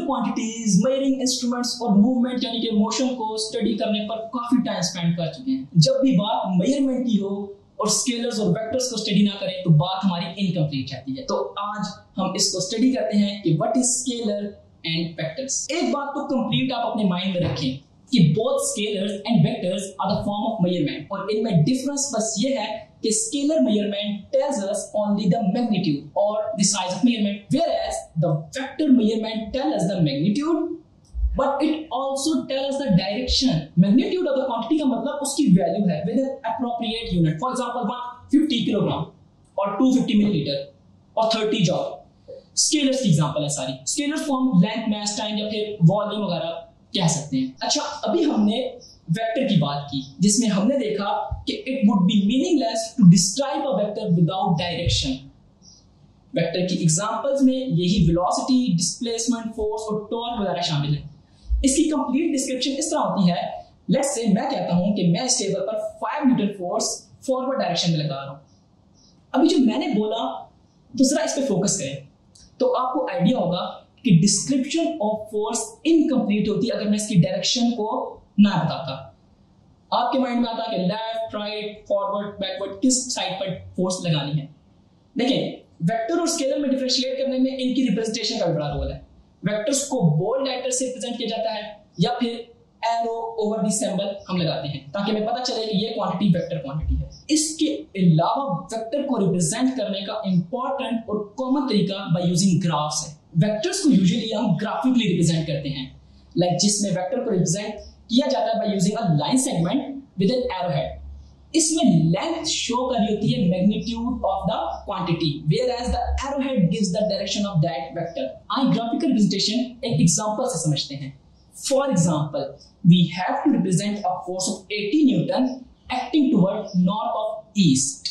Scalar quantities, measuring instruments और movement यानी कि मोशन को स्टडी करने पर काफी टाइम स्पेंड कर चुके हैं। जब भी बात मेजरमेंट की हो और स्केलर्स और वेक्टर्स को स्टडी ना करें तो बात हमारी इनकम्प्लीट रहती है। तो आज हम इसको स्टडी करते हैं कि what is scalar and vectors. एक बात तो कंप्लीट आप अपने माइंड में रखें कि both scalars and vectors are the form of measurement, और इनमें डिफरेंस बस ये है कि scalar measurement tells us only the magnitude और the size of measurement, whereas the vector measurement tells us the magnitude but it also tells the direction. Magnitude of the quantity का मतलब उसकी वैल्यू है with an appropriate unit. For example 150 kilogram और 250 millilitre और 30 जॉल। Scalars की example है सारी। Scalars को हम लेंथ, मास, टाइम या फिर वॉल्यूम वगैरह कह सकते हैं। अच्छा, अभी हमने वेक्टर की बात की जिसमें हमने देखा कि it would be meaningless to describe a vector without direction. Vector की एग्जांपल्स में यही वेलोसिटी, डिस्प्लेसमेंट, फोर्स और टॉर्क वगैरह शामिल है। इसकी कंप्लीट डिस्क्रिप्शन इस तरह होती है। लेट्स से मैं कहता हूं कि मैं इस टेबल पर 5 न्यूटन फोर्स फॉरवर्ड डायरेक्शन में लगा रहा हूं। अभी जो मैंने बोला दूसरा इस पे फोकस करें तो आपको आइडिया होगा कि डिस्क्रिप्शन ऑफ फोर्स इनकम्प्लीट होती है अगर मैं इसकी डायरेक्शन को ना बताता। आपके माइंड में आता है कि लेफ्ट, राइट, फॉरवर्ड, बैकवर्ड किस साइड पर फोर्स लगानी है। देखिए, वेक्टर और स्केलर में डिफरेंशिएट करने में इनकी रिप्रेजेंटेशन का बड़ा रोल है। वेक्टर्स को बोल्ड लेटर से रिप्रेजेंट किया जाता है या फिर एरो ओवर द सिंबल हम लगाते हैं ताकि हमें पता चले कि ये क्वांटिटी वेक्टर क्वांटिटी है। इसके अलावा वेक्टर को रिप्रेजेंट करने का इंपॉर्टेंट और कॉमन तरीका बाय यूजिंग ग्राफ्स है। वेक्टर्स को यूजुअली हम ग्राफिकली रिप्रेजेंट करते हैं, लाइक जिसमें वेक्टर को रिप्रेजेंट किया जाता है by using a line segment with an arrow head. इसमें लेंथ शो कर रही होती है magnitude of the quantity, whereas the arrowhead gives the direction of that vector। आइए ग्राफिकल रिप्रेजेंटेशन एक एग्जांपल से समझते हैं। For example, we have to represent a force of 80 Newton acting toward north of east।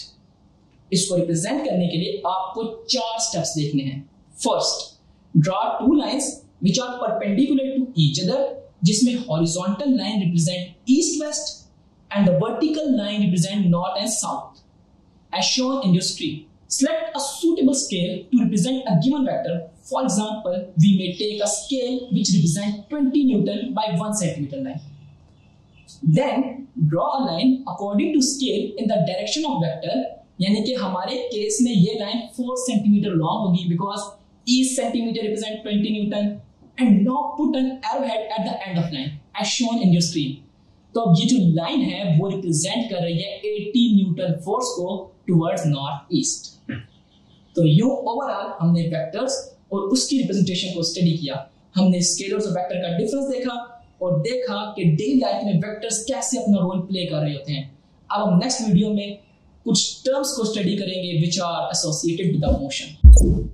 इसको represent करने के लिए आपको 4 स्टेप्स देखने हैं। First, draw 2 lines which are perpendicular to each other, जिसमें horizontal line represent east west and the vertical line represent north and south as shown in your screen। Select a suitable scale to represent a given vector. For example, we may take a scale which represents 20 Newton by 1 centimeter line. Then draw a line according to scale in the direction of vector, यानी कि हमारे case में ये line 4 centimetre long होगी because each centimeter represent 20 Newton, and now put an arrowhead at the end of line as shown in your screen। तो अब ये जो लाइन है वो रिप्रेजेंट कर रही है 80 न्यूटन फोर्स को टुवर्ड्स नॉर्थ ईस्ट। तो यूं ओवरऑल हमने वेक्टर्स और उसकी रिप्रेजेंटेशन को स्टडी किया। हमने स्केलर्स और वेक्टर का डिफरेंस देखा और देखा कि डेली लाइफ में वेक्टर्स कैसे अपना रोल प्ले कर रहे होते हैं। अब हम नेक्स्ट वीडियो में कुछ टर्म्स को स्टडी करेंगे which are associated with the motion.